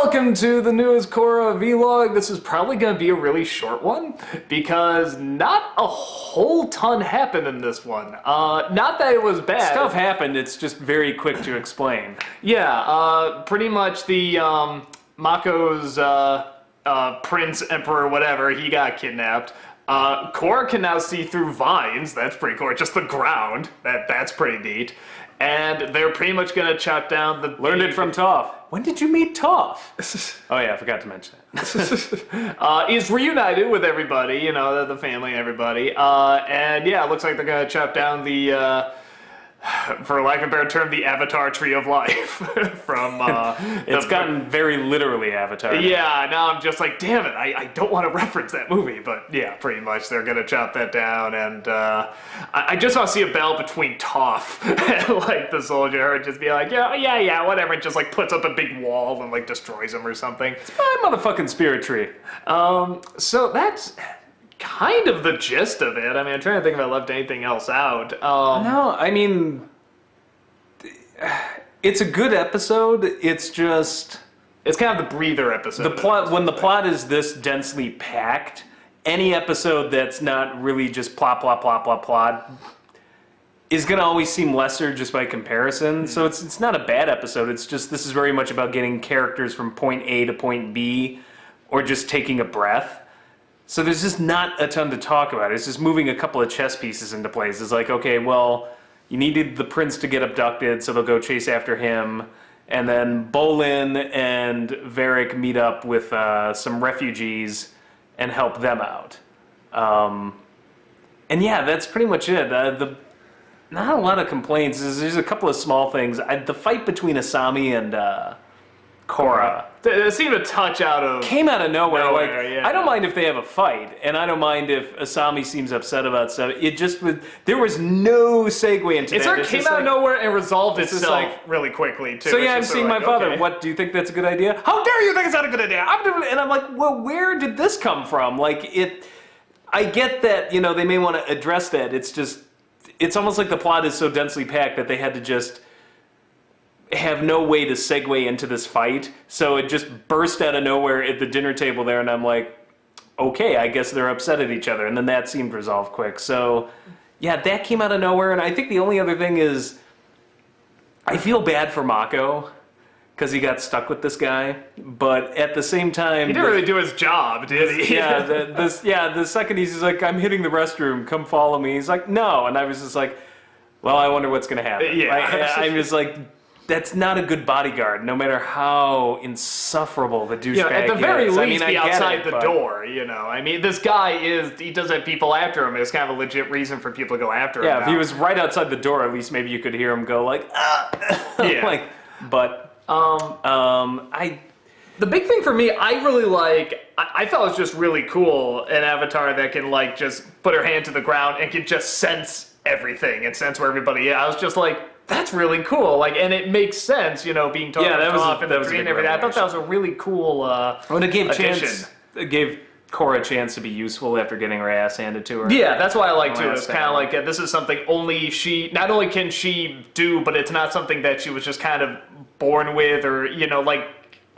Welcome to the newest Korra vlog. This is probably going to be a really short one because not a whole ton happened in this one. Not that it was bad. Stuff happened, it's just very quick to explain. Yeah, pretty much the Mako's prince, emperor, whatever, he got kidnapped. Korra can now see through vines. That's pretty cool. Just the ground. That's pretty neat. And they're pretty much going to chop down the... Learned it from Toph. When did you meet Toph? Oh yeah, I forgot to mention that. He's reunited with everybody, you know, the family and everybody. And yeah, it looks like they're going to chop down the... for lack of a better term, the Avatar Tree of Life from... it's gotten very literally Avatar. Yeah, now I'm just like, damn it, I don't want to reference that movie, but yeah, pretty much they're going to chop that down, and I just want to see a battle between Toph and, like, the soldier, her just be like, yeah, whatever, and just, like, puts up a big wall and, like, destroys him or something. It's my motherfucking spirit tree. So that's... kind of the gist of it. I mean, I'm trying to think if I left anything else out. No, I mean, it's a good episode. It's just... it's kind of the breather episode. The plot, when the plot is this densely packed, any episode that's not really just plot, is going to always seem lesser just by comparison. Mm-hmm. So it's not a bad episode. It's just, this is very much about getting characters from point A to point B, or just taking a breath. So there's just not a ton to talk about. It's just moving a couple of chess pieces into place. It's like, okay, well, you needed the prince to get abducted, so they'll go chase after him. And then Bolin and Varric meet up with some refugees and help them out. And yeah, that's pretty much it. Not a lot of complaints. There's a couple of small things. The fight between Asami and Korra. It seemed a touch out of... came out of nowhere. Like, yeah. I don't mind if they have a fight, and I don't mind if Asami seems upset about stuff. It just was... there was no segue into that. It sort of came out of nowhere and resolved itself like, really quickly, too. So yeah, I'm seeing my father. Okay. What, do you think that's a good idea? How dare you think it's not a good idea? And I'm like, well, where did this come from? Like, I get that, you know, they may want to address that. It's just... it's almost like the plot is so densely packed that they had to just... have no way to segue into this fight, so it just burst out of nowhere at the dinner table there, and I'm like, okay, I guess they're upset at each other, and then that seemed resolved quick. So yeah, that came out of nowhere, and I think the only other thing is I feel bad for Mako because he got stuck with this guy, but at the same time... he didn't really do his job, did he? Yeah, the second he's like, I'm hitting the restroom, come follow me, he's like, no, and I was just like, well, I wonder what's going to happen. Yeah. I'm just like... that's not a good bodyguard, no matter how insufferable the douchebag is. At the very least, I mean, be outside the door, you know. I mean, this guy he does have people after him. It's kind of a legit reason for people to go after him. Yeah, if he was right outside the door, at least maybe you could hear him go like, ah! Yeah. Like, but, the big thing for me, I really like, I thought it was just really cool, an avatar that can, like, just put her hand to the ground and can just sense everything and sense where everybody is. I was just like, that's really cool, like, and it makes sense, you know, being totally off in the tree and everything. I thought that was a really cool it gave Korra a chance to be useful after getting her ass handed to her. Yeah, that's why I like too. It's kind of like this is something not only can she do, but it's not something that she was just kind of born with, or you know, like.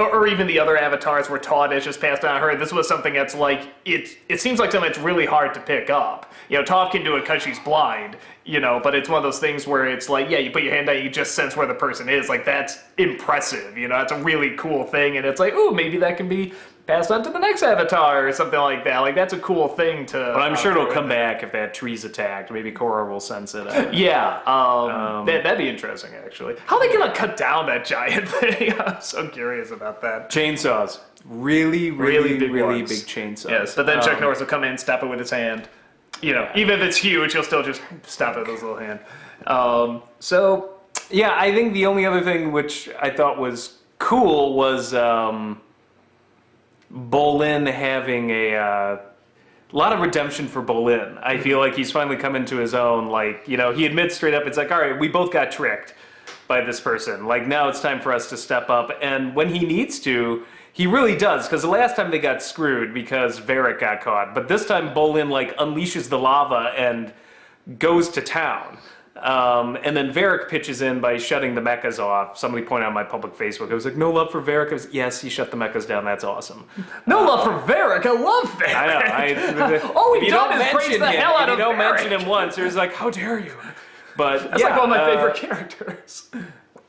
Or even the other avatars were taught, it's just passed down to her. This was something that's like, it seems like something that's really hard to pick up. You know, Toph can do it because she's blind, you know, but it's one of those things where it's like, yeah, you put your hand out, you just sense where the person is. Like, that's impressive, you know, it's a really cool thing, and it's like, ooh, maybe that can be passed on to the next avatar or something like that. Like, that's a cool thing to... but I'm sure it'll come back if that tree's attacked. Maybe Korra will sense it. Yeah, that'd be interesting, actually. How are they gonna cut down that giant thing? I'm so curious about that. Chainsaws. Really big chainsaws. Yes, but then Chuck Norris will come in, stop it with his hand. You know, even if it's huge, he'll still just stop it with his little hand. So, yeah, I think the only other thing which I thought was cool was... Bolin having a lot of redemption for Bolin. I feel like he's finally come into his own. Like, you know, he admits straight up, it's like, all right, we both got tricked by this person. Like, now it's time for us to step up. And when he needs to, he really does. Because the last time they got screwed because Varric got caught. But this time Bolin, like, unleashes the lava and goes to town. And then Varric pitches in by shutting the mechas off. Somebody pointed out on my public Facebook. I was like, no love for Varric. I was, yes, he shut the mechas down. That's awesome. No love for Varric. I love Varric. I know. All we've done is praise the hell out of Varric. You don't Varric. mention him once. You're like, how dare you? But That's like one of my favorite characters.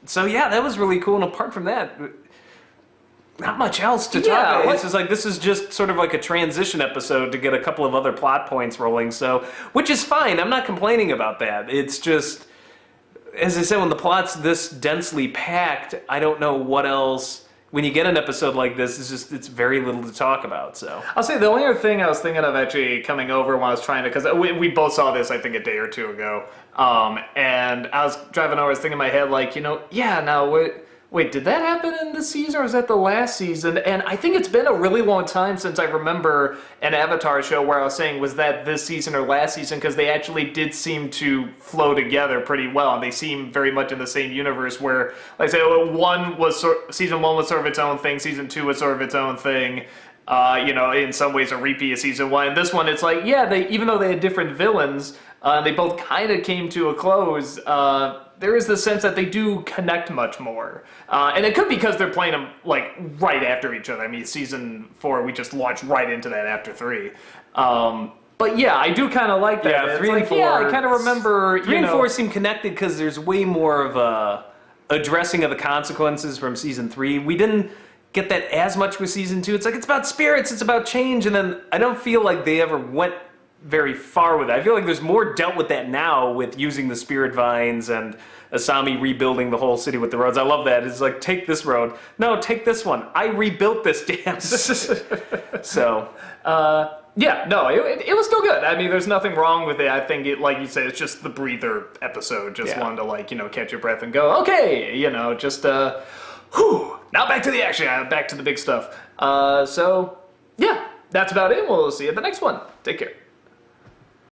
So yeah, that was really cool. And apart from that, not much else to talk about. It's just like, this is just sort of like a transition episode to get a couple of other plot points rolling. So, which is fine. I'm not complaining about that. It's just, as I said, when the plot's this densely packed, I don't know what else. When you get an episode like this, it's very little to talk about. So I'll say the only other thing I was thinking of actually coming over when I was trying to, because we both saw this, I think, a day or two ago, and I was driving over, I was thinking in my head, like, wait, did that happen in this season, or was that the last season? And I think it's been a really long time since I remember an Avatar show where I was saying, was that this season or last season? Because they actually did seem to flow together pretty well, and they seem very much in the same universe where, like I say, season 1 was sort of its own thing, season 2 was sort of its own thing. In some ways a repeat of season 1. And this one, it's like, yeah, even though they had different villains, they both kind of came to a close. There is the sense that they do connect much more. And it could be because they're playing them, like, right after each other. I mean, season 4, we just launched right into that after 3. But yeah, I do kind of like that. Yeah, it's 3 and 4. Yeah, I kind of remember, 3 and 4 seem connected because there's way more of a addressing of the consequences from season 3. We didn't get that as much with season 2. It's like, it's about spirits, it's about change, and then I don't feel like they ever went very far with it. I feel like there's more dealt with that now with using the spirit vines and Asami rebuilding the whole city with the roads. I love that. It's like, take this road. No, take this one. I rebuilt this damn So, yeah, no, it was still good. I mean, there's nothing wrong with it. I think it, like you said, it's just the breather episode. Just one to catch your breath and go, okay, whew. Now back to the action, back to the big stuff. So, yeah, that's about it. We'll see you at the next one. Take care.